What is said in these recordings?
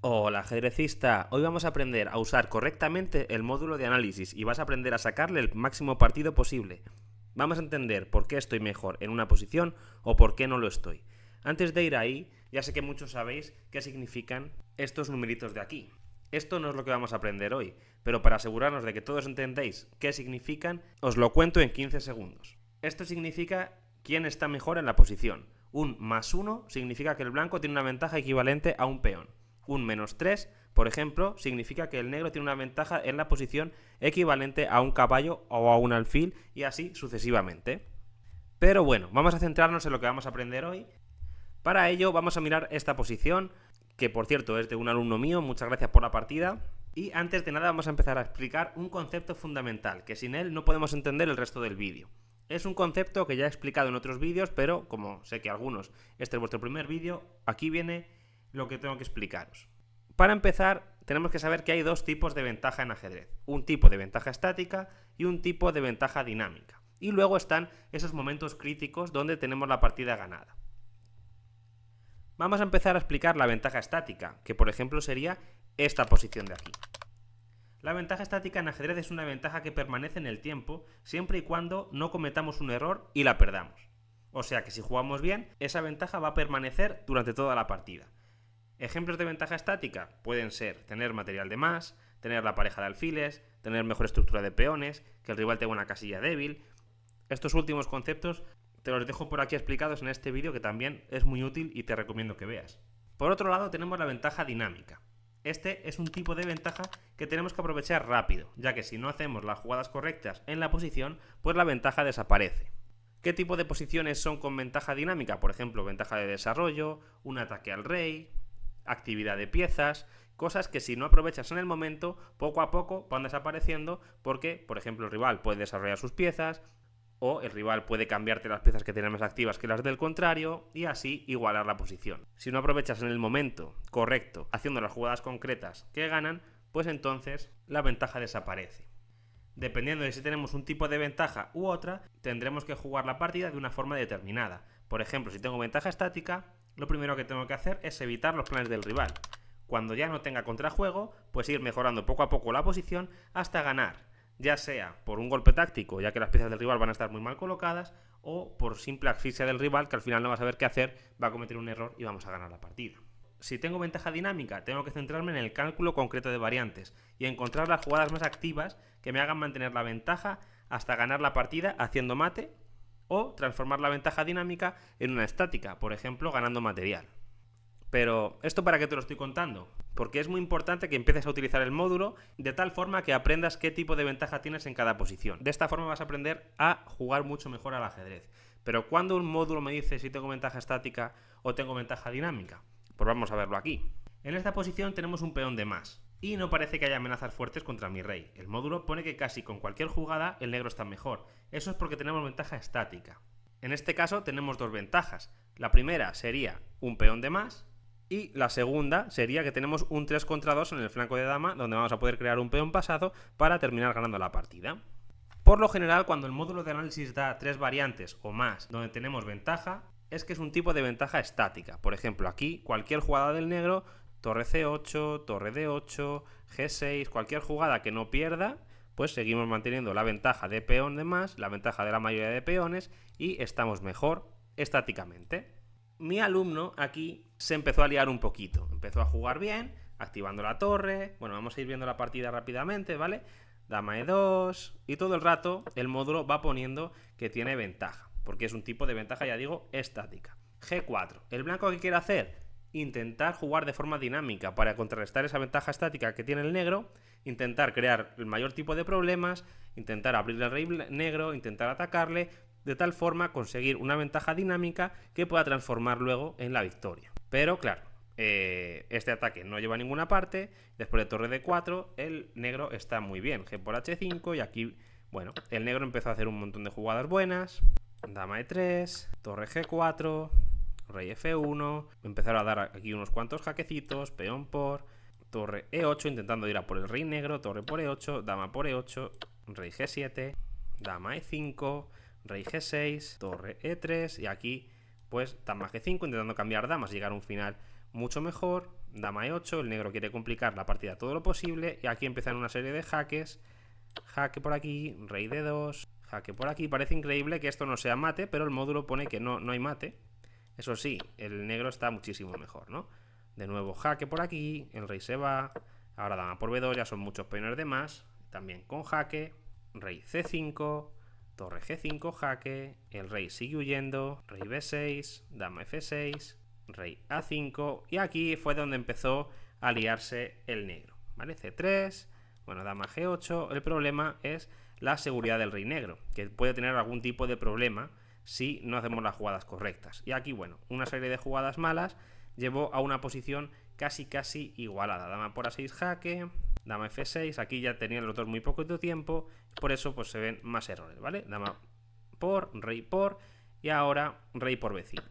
Hola ajedrecista, hoy vamos a aprender a usar correctamente el módulo de análisis y vas a aprender a sacarle el máximo partido posible. Vamos a entender por qué estoy mejor en una posición o por qué no lo estoy. Antes de ir ahí, ya sé que muchos sabéis qué significan estos numeritos de aquí. Esto no es lo que vamos a aprender hoy, pero para asegurarnos de que todos entendéis qué significan, os lo cuento en 15 segundos. Esto significa quién está mejor en la posición. Un +1 significa que el blanco tiene una ventaja equivalente a un peón. Un -3, por ejemplo, significa que el negro tiene una ventaja en la posición equivalente a un caballo o a un alfil y así sucesivamente. Pero bueno, vamos a centrarnos en lo que vamos a aprender hoy. Para ello vamos a mirar esta posición, que por cierto es de un alumno mío, muchas gracias por la partida. Y antes de nada vamos a empezar a explicar un concepto fundamental, que sin él no podemos entender el resto del vídeo. Es un concepto que ya he explicado en otros vídeos, pero como sé que algunos, este es vuestro primer vídeo, aquí viene lo que tengo que explicaros. Para empezar, tenemos que saber que hay dos tipos de ventaja en ajedrez. Un tipo de ventaja estática y un tipo de ventaja dinámica. Y luego están esos momentos críticos donde tenemos la partida ganada. Vamos a empezar a explicar la ventaja estática, que por ejemplo sería esta posición de aquí. La ventaja estática en ajedrez es una ventaja que permanece en el tiempo siempre y cuando no cometamos un error y la perdamos. O sea que si jugamos bien, esa ventaja va a permanecer durante toda la partida. Ejemplos de ventaja estática pueden ser tener material de más, tener la pareja de alfiles, tener mejor estructura de peones, que el rival tenga una casilla débil. Estos últimos conceptos te los dejo por aquí explicados en este vídeo, que también es muy útil y te recomiendo que veas. Por otro lado tenemos la ventaja dinámica. Este es un tipo de ventaja que tenemos que aprovechar rápido, ya que si no hacemos las jugadas correctas en la posición, pues la ventaja desaparece. ¿Qué tipo de posiciones son con ventaja dinámica? Por ejemplo, ventaja de desarrollo, un ataque al rey, actividad de piezas, cosas que si no aprovechas en el momento, poco a poco van desapareciendo porque, por ejemplo, el rival puede desarrollar sus piezas o el rival puede cambiarte las piezas que tienen más activas que las del contrario y así igualar la posición. Si no aprovechas en el momento correcto haciendo las jugadas concretas que ganan, pues entonces la ventaja desaparece. Dependiendo de si tenemos un tipo de ventaja u otra, tendremos que jugar la partida de una forma determinada. Por ejemplo, si tengo ventaja estática, lo primero que tengo que hacer es evitar los planes del rival. Cuando ya no tenga contrajuego, pues ir mejorando poco a poco la posición hasta ganar, ya sea por un golpe táctico, ya que las piezas del rival van a estar muy mal colocadas, o por simple asfixia del rival, que al final no va a saber qué hacer, va a cometer un error y vamos a ganar la partida. Si tengo ventaja dinámica, tengo que centrarme en el cálculo concreto de variantes y encontrar las jugadas más activas que me hagan mantener la ventaja hasta ganar la partida haciendo mate o transformar la ventaja dinámica en una estática, por ejemplo, ganando material. Pero, ¿esto para qué te lo estoy contando? Porque es muy importante que empieces a utilizar el módulo de tal forma que aprendas qué tipo de ventaja tienes en cada posición. De esta forma vas a aprender a jugar mucho mejor al ajedrez. Pero cuando un módulo me dice si tengo ventaja estática o tengo ventaja dinámica, pues vamos a verlo aquí. En esta posición tenemos un peón de más. Y no parece que haya amenazas fuertes contra mi rey. El módulo pone que casi con cualquier jugada el negro está mejor. Eso es porque tenemos ventaja estática. En este caso tenemos dos ventajas. La primera sería un peón de más y la segunda sería que tenemos un 3 contra 2 en el flanco de dama, donde vamos a poder crear un peón pasado para terminar ganando la partida. Por lo general, cuando el módulo de análisis da 3 variantes o más donde tenemos ventaja, es que es un tipo de ventaja estática. Por ejemplo, aquí cualquier jugada del negro, torre C8, torre D8, G6, cualquier jugada que no pierda, pues seguimos manteniendo la ventaja de peón de más, la ventaja de la mayoría de peones y estamos mejor estáticamente. Mi alumno aquí se empezó a liar un poquito, empezó a jugar bien, activando la torre. Bueno, vamos a ir viendo la partida rápidamente, ¿vale? Dama E2 y todo el rato el módulo va poniendo que tiene ventaja, porque es un tipo de ventaja, ya digo, estática. G4, el blanco que quiere hacer, intentar jugar de forma dinámica para contrarrestar esa ventaja estática que tiene el negro, intentar crear el mayor tipo de problemas, intentar abrirle al rey negro, intentar atacarle, de tal forma conseguir una ventaja dinámica que pueda transformar luego en la victoria. Pero claro, este ataque no lleva a ninguna parte. Después de torre D4, el negro está muy bien. G por H5 y aquí, bueno, el negro empezó a hacer un montón de jugadas buenas. Dama E3, torre G4, rey F1. Empezaron a dar aquí unos cuantos jaquecitos, peón por, torre E8 intentando ir a por el rey negro, torre por E8, dama por E8, rey G7, dama E5, rey G6, torre E3 y aquí pues dama G5 intentando cambiar damas y llegar a un final mucho mejor, dama E8, el negro quiere complicar la partida todo lo posible, y aquí empiezan una serie de jaques, jaque por aquí, rey D2, jaque por aquí. Parece increíble que esto no sea mate, pero el módulo pone que no hay mate. Eso sí, el negro está muchísimo mejor, ¿no? De nuevo jaque por aquí, el rey se va, ahora dama por B2, ya son muchos peones de más, también con jaque, rey C5, torre G5, jaque, el rey sigue huyendo, rey B6, dama F6, rey A5, y aquí fue donde empezó a liarse el negro, ¿vale? C3, bueno, dama G8, el problema es la seguridad del rey negro, que puede tener algún tipo de problema si no hacemos las jugadas correctas. Y aquí, bueno, una serie de jugadas malas llevó a una posición casi igualada. Dama por A6 jaque, dama F6, aquí ya tenían los dos muy poquito tiempo, por eso pues se ven más errores, ¿vale? Dama por, rey por, y ahora rey por B5.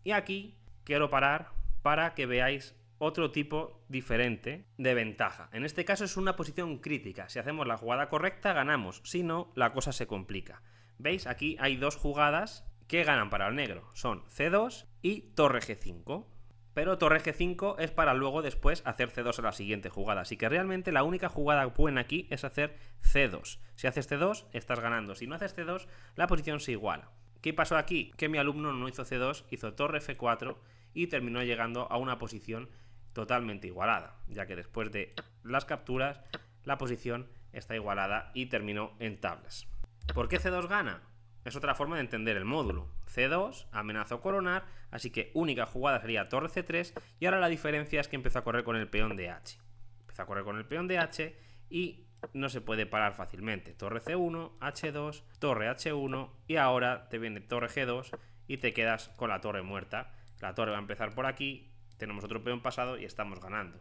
Y aquí quiero parar para que veáis otro tipo diferente de ventaja. En este caso es una posición crítica. Si hacemos la jugada correcta, ganamos. Si no, la cosa se complica. ¿Veis? Aquí hay dos jugadas que ganan para el negro. Son C2 y torre G5. Pero torre G5 es para luego después hacer C2 a la siguiente jugada. Así que realmente la única jugada buena aquí es hacer C2. Si haces C2, estás ganando. Si no haces C2, la posición se iguala. ¿Qué pasó aquí? Que mi alumno no hizo C2, hizo torre F4 y terminó llegando a una posición totalmente igualada, ya que después de las capturas la posición está igualada y terminó en tablas. ¿Por qué C2 gana? Es otra forma de entender el módulo. C2 amenazó coronar, así que única jugada sería torre C3, y ahora la diferencia es que empezó a correr con el peón de H. Empezó a correr con el peón de H y no se puede parar fácilmente. Torre C1, H2, torre H1, y ahora te viene torre G2 y te quedas con la torre muerta. La torre va a empezar por aquí, tenemos otro peón pasado y estamos ganando.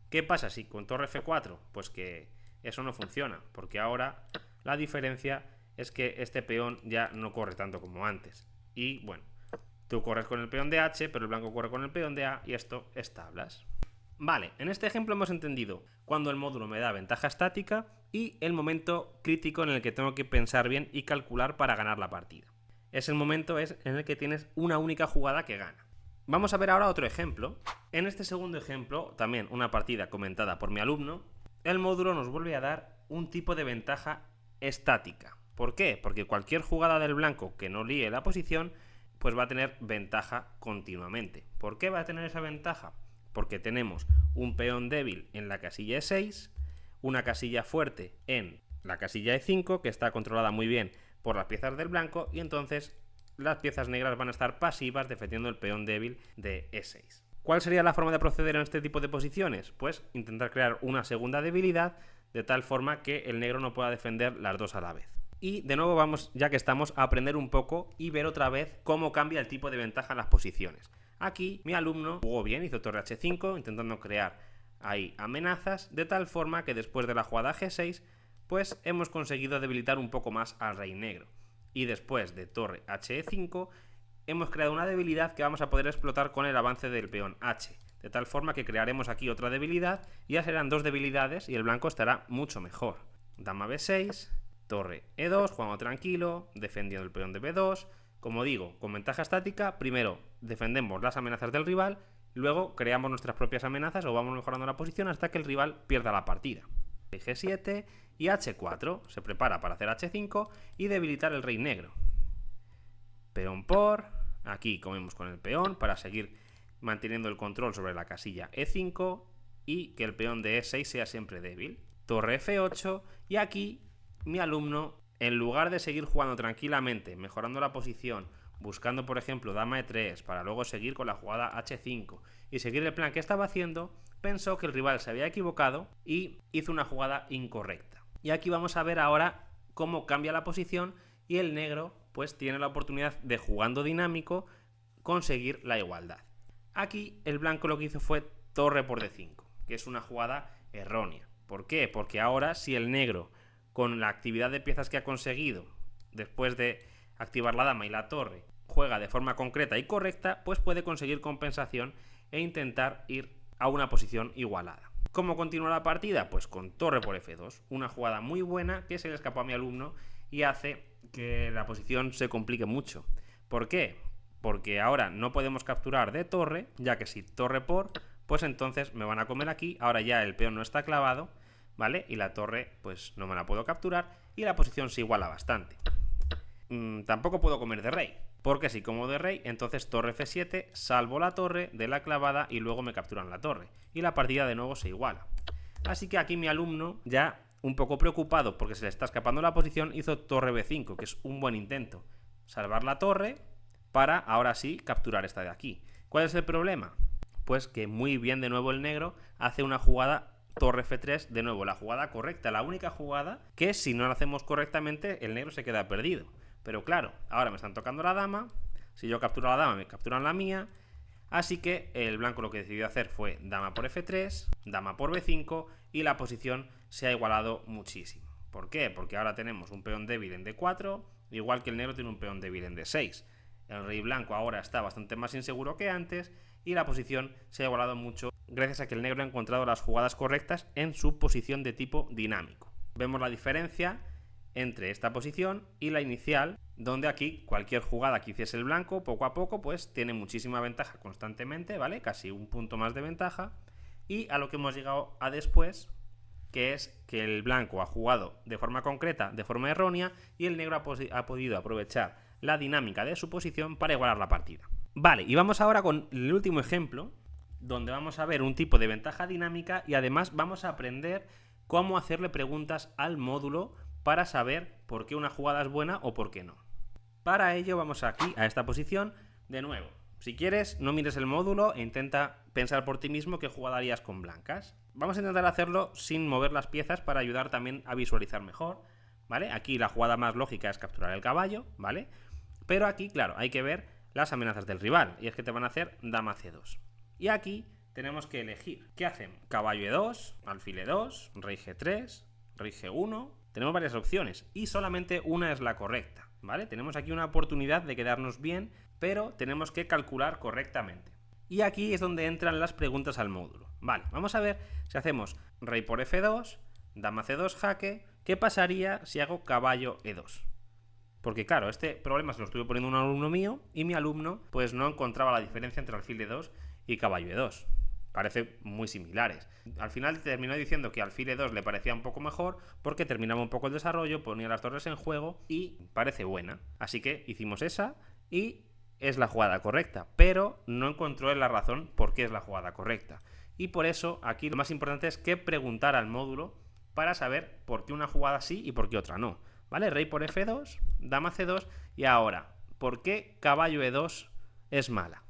¿Qué pasa si con torre F4? Pues que eso no funciona, porque ahora la diferencia es que este peón ya no corre tanto como antes. Y bueno, tú corres con el peón de H, pero el blanco corre con el peón de A, y esto es tablas. Vale, en este ejemplo hemos entendido cuando el módulo me da ventaja estática y el momento crítico en el que tengo que pensar bien y calcular para ganar la partida. Es el momento en el que tienes una única jugada que gana. Vamos a ver ahora otro ejemplo. En este segundo ejemplo, también una partida comentada por mi alumno, el módulo nos vuelve a dar un tipo de ventaja estática. ¿Por qué? Porque cualquier jugada del blanco que no líe la posición, pues va a tener ventaja continuamente. ¿Por qué va a tener esa ventaja? Porque tenemos un peón débil en la casilla E6, una casilla fuerte en la casilla E5, que está controlada muy bien por las piezas del blanco, y entonces las piezas negras van a estar pasivas defendiendo el peón débil de E6. ¿Cuál sería la forma de proceder en este tipo de posiciones? Pues intentar crear una segunda debilidad de tal forma que el negro no pueda defender las dos a la vez. Y de nuevo vamos, ya que estamos, a aprender un poco y ver otra vez cómo cambia el tipo de ventaja en las posiciones. Aquí mi alumno jugó bien, hizo torre H5 intentando crear ahí amenazas, de tal forma que después de la jugada G6 pues hemos conseguido debilitar un poco más al rey negro. Y después de torre HE5 hemos creado una debilidad que vamos a poder explotar con el avance del peón H, de tal forma que crearemos aquí otra debilidad y ya serán dos debilidades y el blanco estará mucho mejor. Dama B6, torre E2, jugando tranquilo, defendiendo el peón de B2. Como digo, con ventaja estática, primero defendemos las amenazas del rival, luego creamos nuestras propias amenazas o vamos mejorando la posición hasta que el rival pierda la partida. G7 y H4, se prepara para hacer H5 y debilitar el rey negro. Peón por, aquí comemos con el peón para seguir manteniendo el control sobre la casilla E5 y que el peón de E6 sea siempre débil. Torre F8 y aquí mi alumno, en lugar de seguir jugando tranquilamente, mejorando la posición, buscando por ejemplo dama E3 para luego seguir con la jugada H5 y seguir el plan que estaba haciendo, pensó que el rival se había equivocado y hizo una jugada incorrecta. Y aquí vamos a ver ahora cómo cambia la posición y el negro pues tiene la oportunidad de, jugando dinámico, conseguir la igualdad. Aquí el blanco lo que hizo fue torre por D5, que es una jugada errónea. ¿Por qué? Porque ahora si el negro, con la actividad de piezas que ha conseguido después de activar la dama y la torre, juega de forma concreta y correcta, pues puede conseguir compensación e intentar ir a una posición igualada. ¿Cómo continúa la partida? Pues con torre por F2, una jugada muy buena que se le escapó a mi alumno y hace que la posición se complique mucho. ¿Por qué? porque ahora no podemos capturar de torre, ya que si torre por, pues entonces me van a comer aquí. Ahora ya el peón no está clavado, ¿vale? Y la torre pues no me la puedo capturar y la posición se iguala bastante. Tampoco puedo comer de rey, porque si como de rey, entonces torre f7, salvo la torre de la clavada y luego me capturan la torre. Y la partida de nuevo se iguala. Así que aquí mi alumno, ya un poco preocupado porque se le está escapando la posición, hizo torre b5, que es un buen intento. Salvar la torre para ahora sí capturar esta de aquí. ¿Cuál es el problema? Pues que muy bien de nuevo el negro hace una jugada torre f3, de nuevo la jugada correcta, la única jugada que si no la hacemos correctamente el negro se queda perdido. Pero claro, ahora me están tocando la dama, si yo capturo la dama me capturan la mía, así que el blanco lo que decidió hacer fue dama por f3, dama por b5 y la posición se ha igualado muchísimo. ¿Por qué? Porque ahora tenemos un peón débil en d4, igual que el negro tiene un peón débil en d6. El rey blanco ahora está bastante más inseguro que antes y la posición se ha igualado mucho gracias a que el negro ha encontrado las jugadas correctas en su posición de tipo dinámico. Vemos la diferencia entre esta posición y la inicial, donde aquí cualquier jugada que hiciese el blanco poco a poco pues tiene muchísima ventaja constantemente, ¿vale? Casi un punto más de ventaja. Y a lo que hemos llegado a después, que es que el blanco ha jugado de forma concreta, de forma errónea, y el negro ha podido aprovechar la dinámica de su posición para igualar la partida. Vale, y vamos ahora con el último ejemplo, donde vamos a ver un tipo de ventaja dinámica y además vamos a aprender cómo hacerle preguntas al módulo para saber por qué una jugada es buena o por qué no. Para ello vamos aquí a esta posición. De nuevo, si quieres no mires el módulo e intenta pensar por ti mismo qué jugada harías con blancas. Vamos a intentar hacerlo sin mover las piezas para ayudar también a visualizar mejor, ¿vale? Aquí la jugada más lógica es capturar el caballo, ¿vale? Pero aquí, claro, hay que ver las amenazas del rival, y es que te van a hacer dama c2. Y aquí tenemos que elegir. ¿Qué hacemos? Caballo e2, alfil e2, rey g3, rey g1. Tenemos varias opciones y solamente una es la correcta, ¿vale? Tenemos aquí una oportunidad de quedarnos bien, pero tenemos que calcular correctamente. Y aquí es donde entran las preguntas al módulo. Vale, vamos a ver si hacemos rey por f2, dama c2 jaque. ¿Qué pasaría si hago caballo e2? Porque claro, este problema se lo estuve poniendo un alumno mío y mi alumno pues no encontraba la diferencia entre alfil e2 y caballo e2. Parece muy similares. Al final terminó diciendo que alfil e2 le parecía un poco mejor porque terminaba un poco el desarrollo, ponía las torres en juego y parece buena. Así que hicimos esa y es la jugada correcta, pero no encontró la razón por qué es la jugada correcta. Y por eso aquí lo más importante es que preguntar al módulo para saber por qué una jugada sí y por qué otra no. ¿Vale? Rey por f2, dama c2 y ahora, ¿por qué caballo e2 es mala?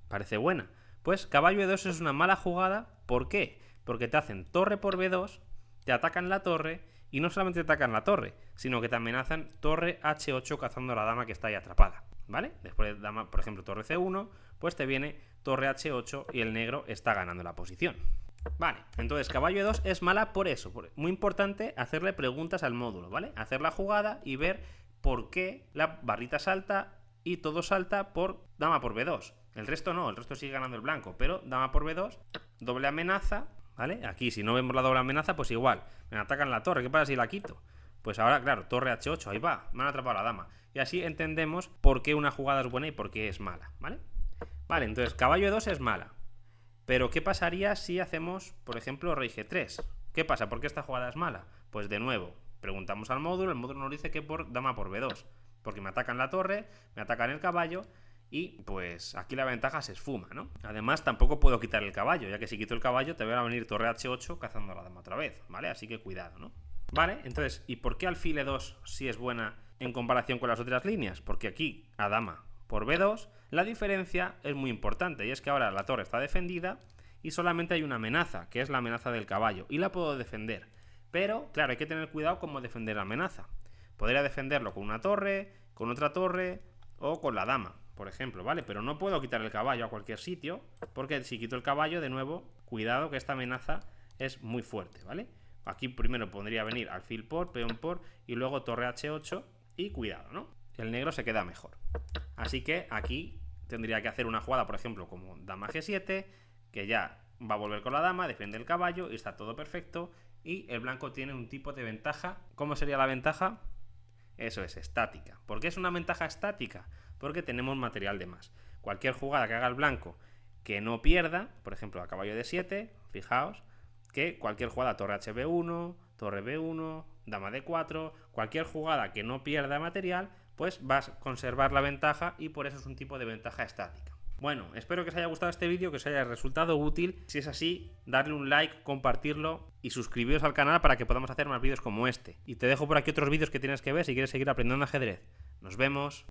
Parece buena. Pues caballo e2 es una mala jugada, ¿por qué? Porque te hacen torre por b2, te atacan la torre y no solamente te atacan la torre, sino que te amenazan torre h8 cazando a la dama que está ahí atrapada, ¿vale? Después de dama, por ejemplo, torre c1, pues te viene torre h8 y el negro está ganando la posición. Vale, entonces caballo e2 es mala por eso. Muy importante hacerle preguntas al módulo, ¿vale? Hacer la jugada y ver por qué la barrita salta y todo salta por dama por b2. El resto no, el resto sigue ganando el blanco, pero dama por b2, doble amenaza, ¿vale? Aquí si no vemos la doble amenaza, pues igual, me atacan la torre, ¿qué pasa si la quito? Pues ahora, claro, torre h8, ahí va, me han atrapado a la dama. Y así entendemos por qué una jugada es buena y por qué es mala, ¿vale? Vale, entonces caballo e2 es mala. Pero ¿qué pasaría si hacemos, por ejemplo, rey g3? ¿Qué pasa? ¿Por qué esta jugada es mala? Pues de nuevo, preguntamos al módulo, el módulo nos dice que por dama por b2. Porque me atacan la torre, me atacan el caballo y pues aquí la ventaja se esfuma, ¿no? Además tampoco puedo quitar el caballo, ya que si quito el caballo te van a venir torre h8 cazando a la dama otra vez, ¿vale? Así que cuidado, ¿no? Vale, entonces, ¿y por qué alfil e2 sí es buena en comparación con las otras líneas? Porque aquí a dama por b2 la diferencia es muy importante y es que ahora la torre está defendida y solamente hay una amenaza, que es la amenaza del caballo, y la puedo defender. Pero, claro, hay que tener cuidado cómo defender la amenaza. Podría defenderlo con una torre, con otra torre o con la dama, por ejemplo, ¿vale? Pero no puedo quitar el caballo a cualquier sitio, porque si quito el caballo, de nuevo, cuidado que esta amenaza es muy fuerte, ¿vale? Aquí primero podría venir alfil por, peón por y luego torre h8 y cuidado, ¿no? El negro se queda mejor. Así que aquí tendría que hacer una jugada, por ejemplo, como dama g7, que ya va a volver con la dama, defiende el caballo y está todo perfecto. Y el blanco tiene un tipo de ventaja. ¿Cómo sería la ventaja? Eso es, estática. ¿Por qué es una ventaja estática? Porque tenemos material de más. Cualquier jugada que haga el blanco que no pierda, por ejemplo a caballo de 7, fijaos que cualquier jugada torre HB1, torre B1, dama D4, cualquier jugada que no pierda material, pues vas a conservar la ventaja y por eso es un tipo de ventaja estática. Bueno, espero que os haya gustado este vídeo, que os haya resultado útil. Si es así, darle un like, compartirlo y suscribiros al canal para que podamos hacer más vídeos como este. Y te dejo por aquí otros vídeos que tienes que ver si quieres seguir aprendiendo ajedrez. Nos vemos.